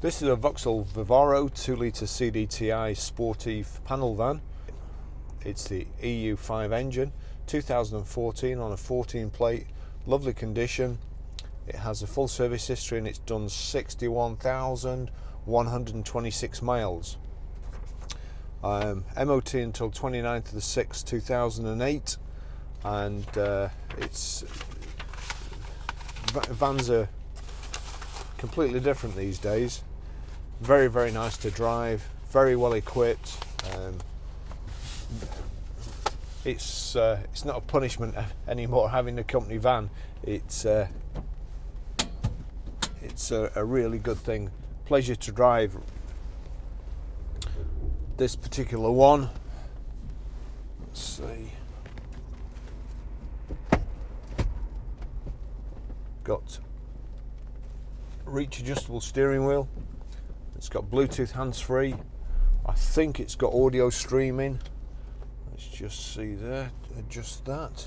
This is a Vauxhall Vivaro 2-litre CDTi Sportive panel van. It's the EU5 engine, 2014 on a 14 plate, lovely condition. It has a full service history and it's done 61,126 miles. MOT until 29th of the 6th 2008, and vans are completely different these days. Very, very nice to drive, very well equipped. It's not a punishment anymore having a company van. It's a really good thing. Pleasure to drive. This particular one, let's see, got reach adjustable steering wheel. It's got Bluetooth hands-free. I think it's got audio streaming. Let's just see there, adjust that.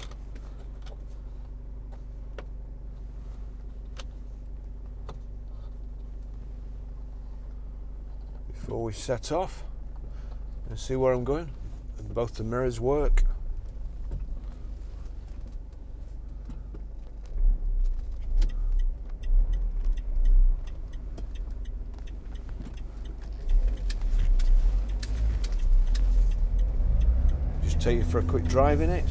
Before we set off and see where I'm going, and both the mirrors work. Just take you for a quick drive in it.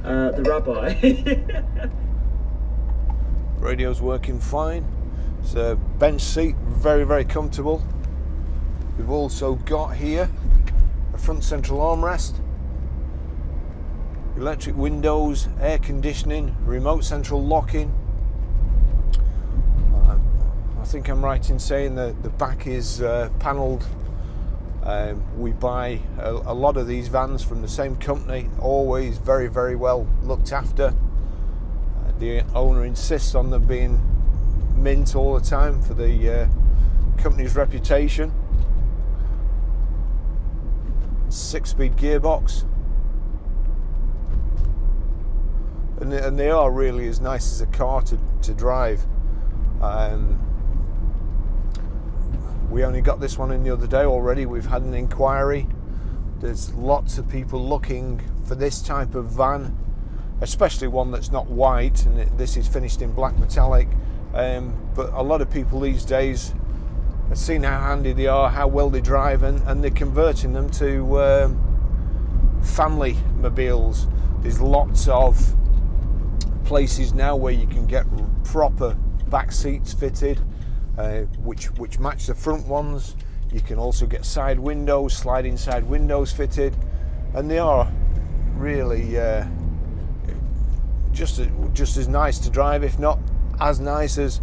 The rabbi. Radio's working fine. It's a bench seat, very, very comfortable. We've also got here a front central armrest, electric windows, air conditioning, remote central locking. I think I'm right in saying that the back is panelled. We buy a lot of these vans from the same company, always very, very well looked after. The owner insists on them being mint all the time for the company's reputation. 6-speed gearbox, and they are really as nice as a car to drive. We only got this one in the other day already. We've had an inquiry. There's lots of people looking for this type of van, especially one that's not white, and this is finished in black metallic. But a lot of people these days have seen how handy they are, how well they drive, and they're converting them to family mobiles. There's lots of places now where you can get proper back seats fitted, which match the front ones. You can also get side windows, sliding side windows fitted, and they are really just as nice to drive, if not as nice as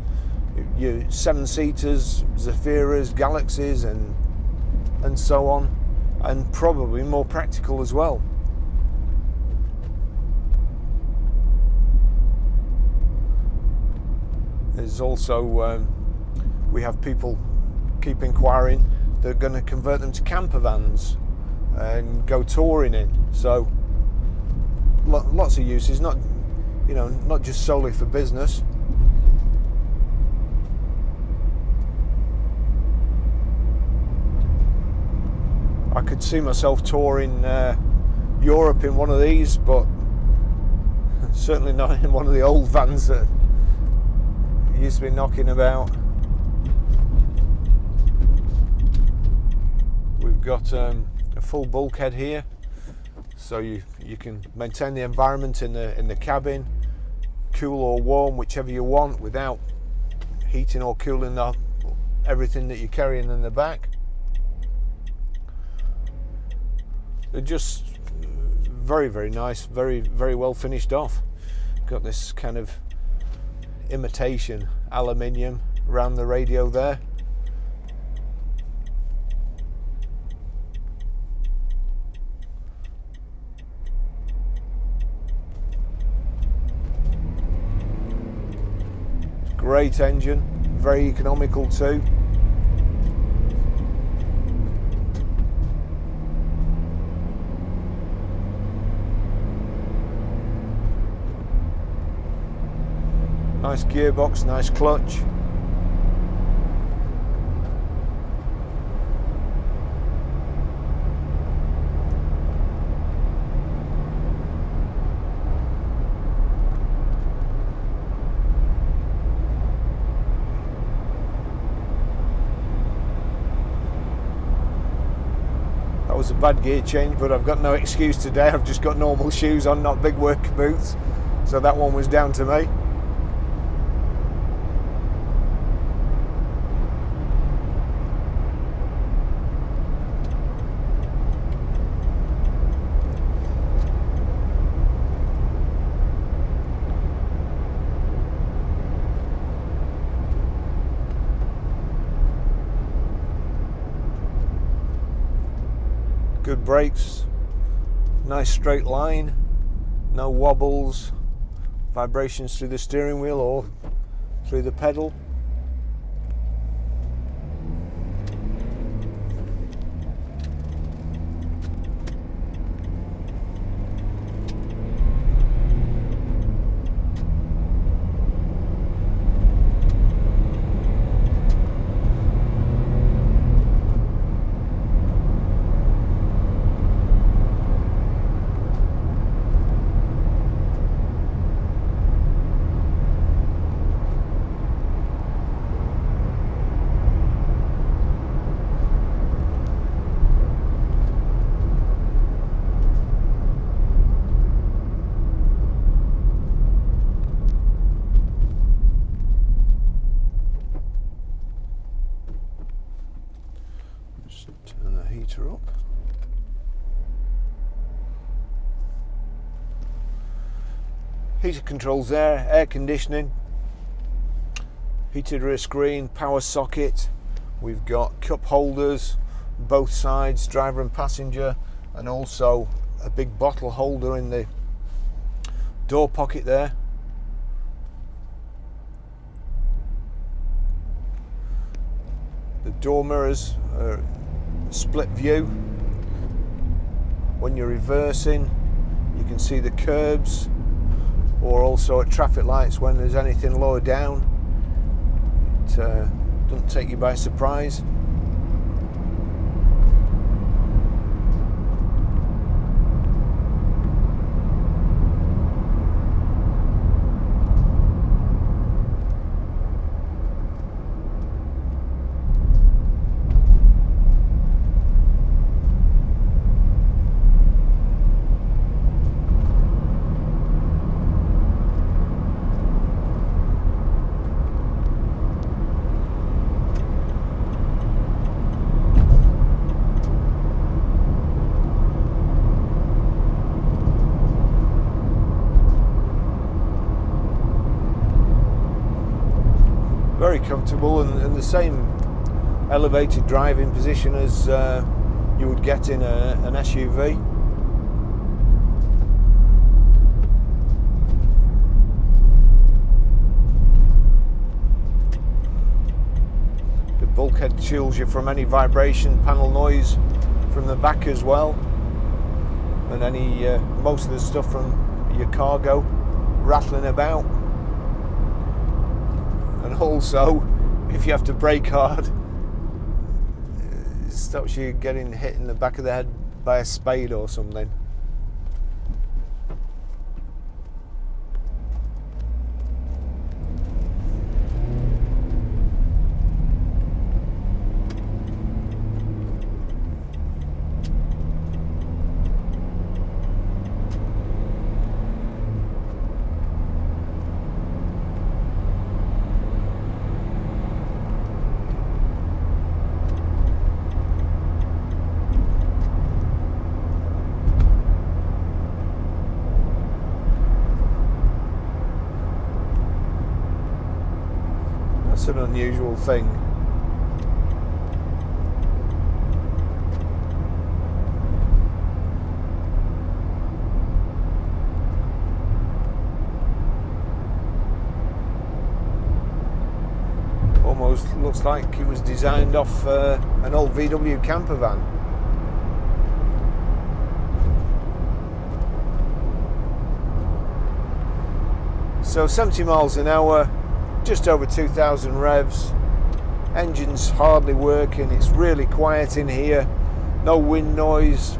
your 7-seaters, Zafiras, Galaxies, and so on, and probably more practical as well. There's also we have people keep inquiring. They're going to convert them to camper vans and go touring in. So lots of uses, not just solely for business. I could see myself touring Europe in one of these, but certainly not in one of the old vans that used to be knocking about. We've got a full bulkhead here, so you can maintain the environment in the cabin, cool or warm, whichever you want, without heating or cooling up everything that you're carrying in the back. They're just very, very nice, very, very well finished off. Got this kind of imitation aluminium around the radio there. Great engine, very economical too. Nice gearbox, nice clutch. That was a bad gear change, but I've got no excuse today. I've just got normal shoes on, not big work boots. So that one was down to me. Good brakes, nice straight line, no wobbles, vibrations through the steering wheel or through the pedal. Turn the heater up. Heater controls there, air conditioning, heated rear screen, power socket. We've got cup holders both sides, driver and passenger, and also a big bottle holder in the door pocket there. The door mirrors are split view. When you're reversing, you can see the curbs, or also at traffic lights when there's anything lower down. It doesn't take you by surprise. Very comfortable and in the same elevated driving position as you would get in an SUV. The bulkhead shields you from any vibration, panel noise from the back as well, and any most of the stuff from your cargo rattling about. And also, if you have to brake hard, it stops you getting hit in the back of the head by a spade or something. That's an unusual thing. Almost looks like it was designed off an old VW camper van. So 70 miles an hour. just over 2,000 revs. Engine's hardly working. It's really quiet in here. No wind noise.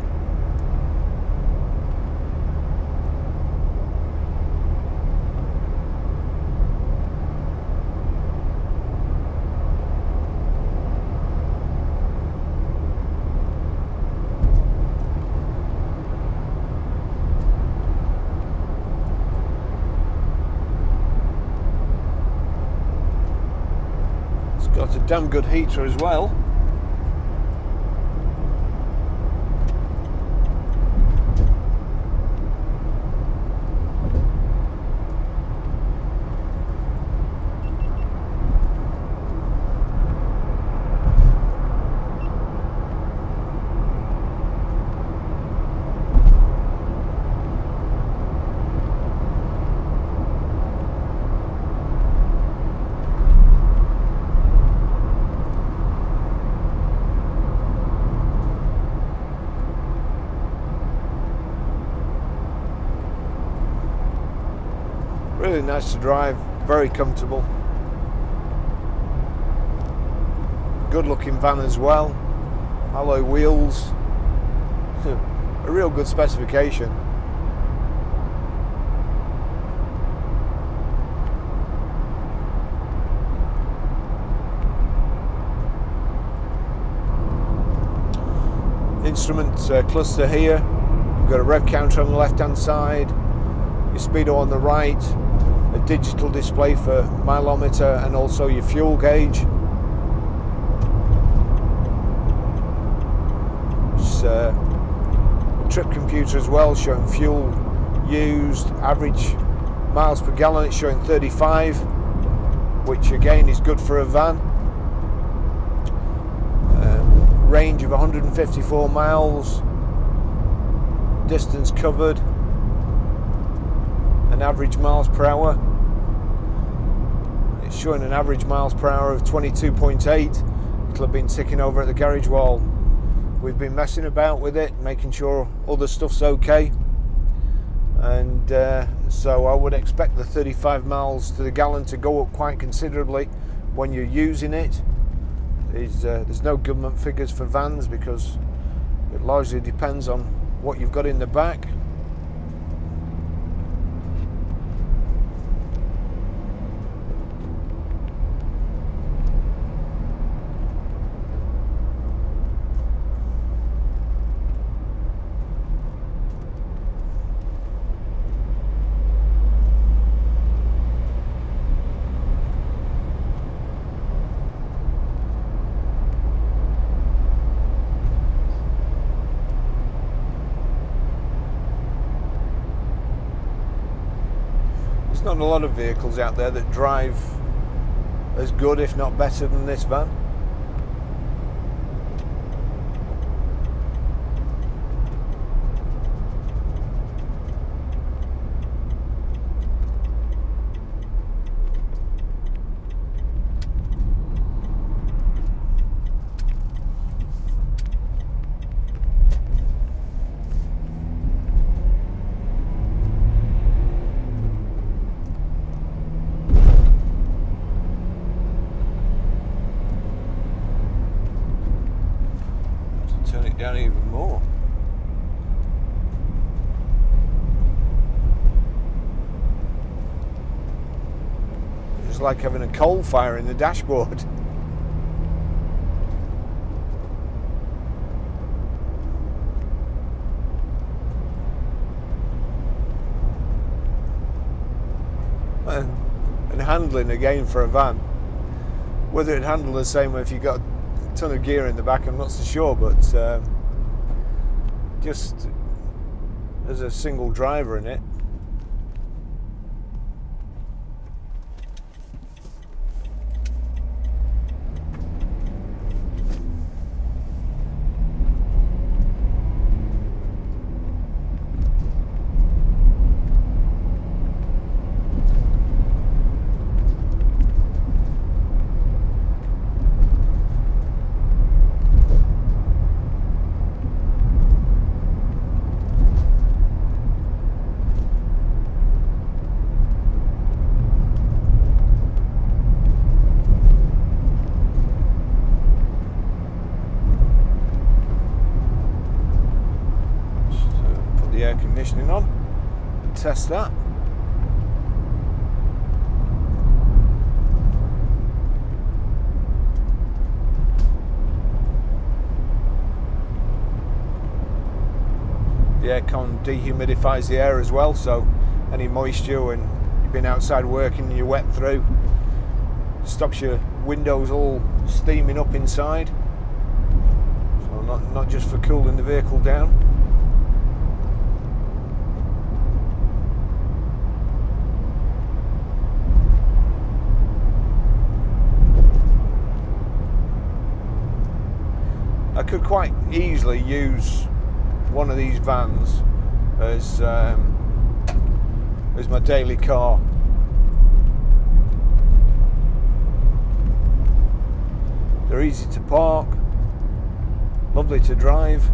Got a damn good heater as well. Really nice to drive, very comfortable. Good looking van as well. Alloy wheels. A real good specification. Instrument cluster here. You've got a rev counter on the left hand side, your speedo on the right, a digital display for mileometer and also your fuel gauge. It's a trip computer as well, showing fuel used, average miles per gallon. It's showing 35, which again is good for a van. Range of 154 miles, distance covered, an average miles per hour. It's showing an average miles per hour of 22.8. It'll have been ticking over at the garage while we've been messing about with it, making sure all the stuff's okay. And so I would expect the 35 miles to the gallon to go up quite considerably when you're using it. There's no government figures for vans because it largely depends on what you've got in the back. Not a lot of vehicles out there that drive as good, if not better, than this van. Turn it down even more. It's like having a coal fire in the dashboard. And handling again for a van. Whether it'd handle the same way if you got a ton of gear in the back, I'm not so sure, but just as a single driver in it, conditioning on. Test that. The aircon dehumidifies the air as well, so any moisture when you've been outside working and you're wet through, stops your windows all steaming up inside. So not just for cooling the vehicle down. I could quite easily use one of these vans as my daily car. They're easy to park, lovely to drive.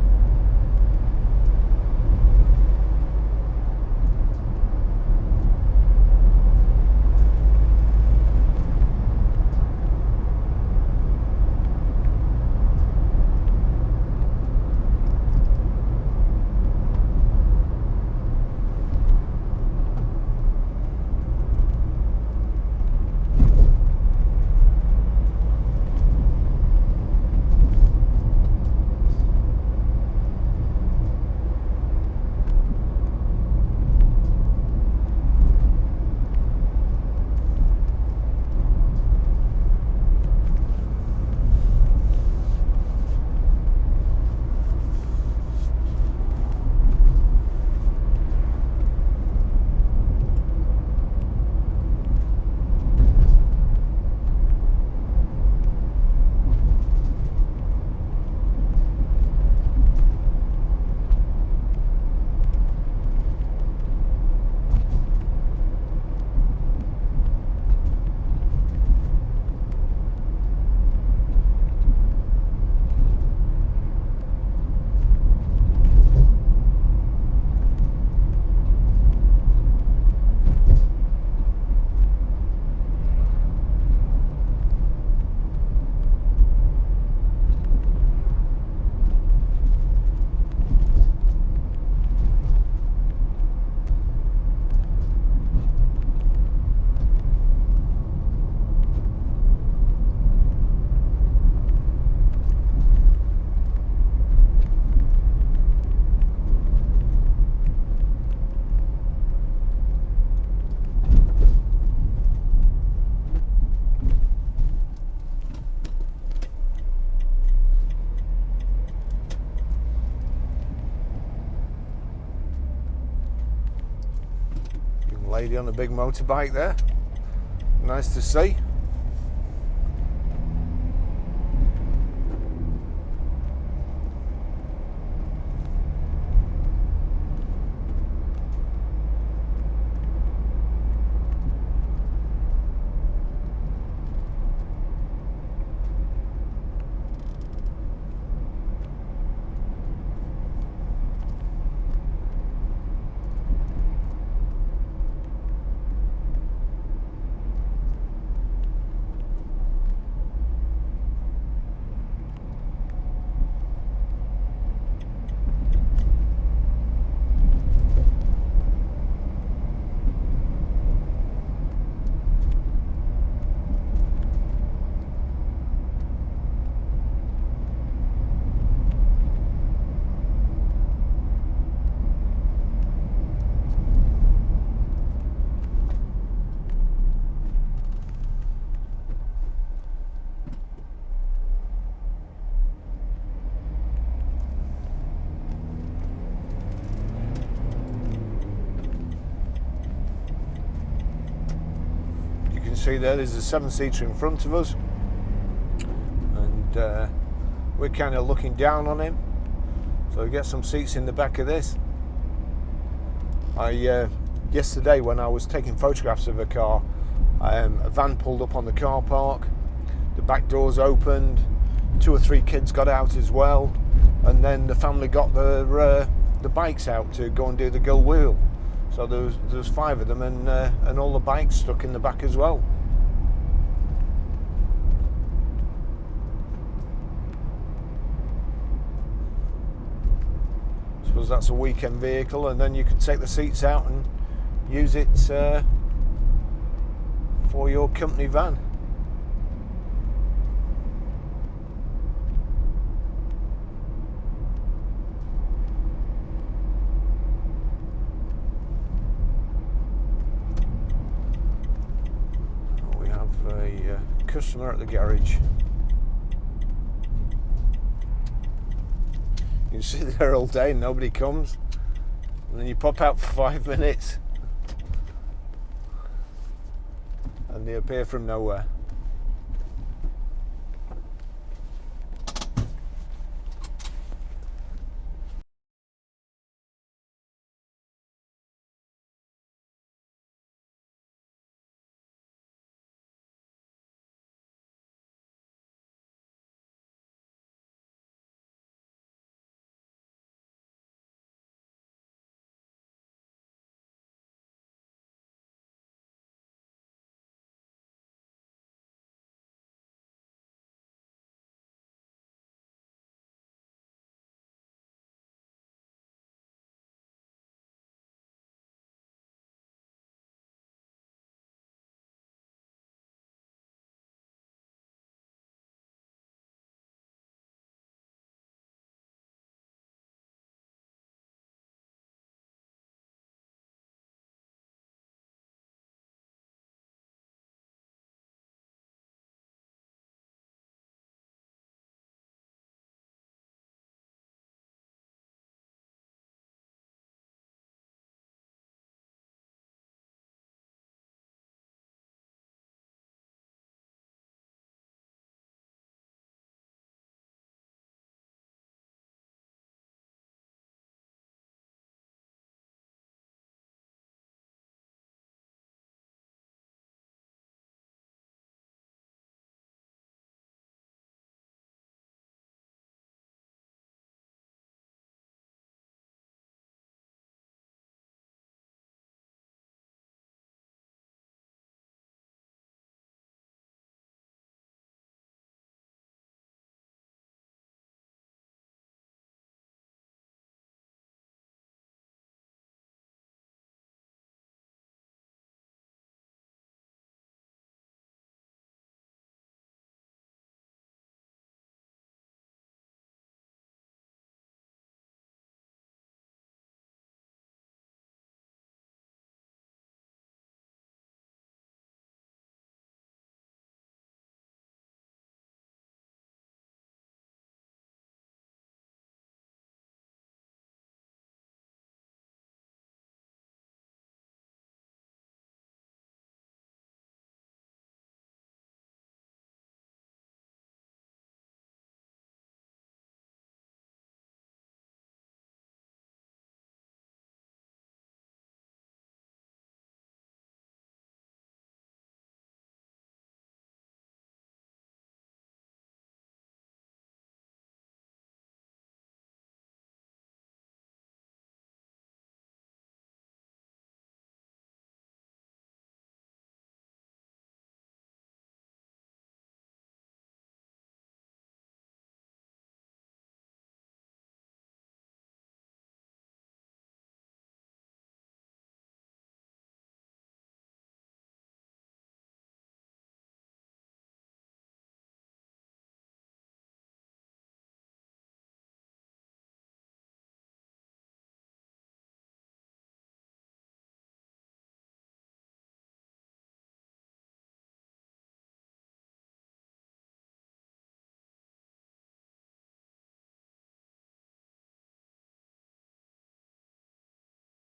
Lady on a big motorbike there. Nice to see. See there's a 7-seater in front of us, and we're kind of looking down on him, so we get some seats in the back of this. Yesterday when I was taking photographs of a car, a van pulled up on the car park, the back doors opened, 2 or 3 kids got out as well, and then the family got the bikes out to go and do the gull wheel. So there was 5 of them, and all the bikes stuck in the back as well. because that's a weekend vehicle, and then you can take the seats out and use it for your company van. We have a customer at the garage. You sit there all day and nobody comes, and then you pop out for 5 minutes and they appear from nowhere.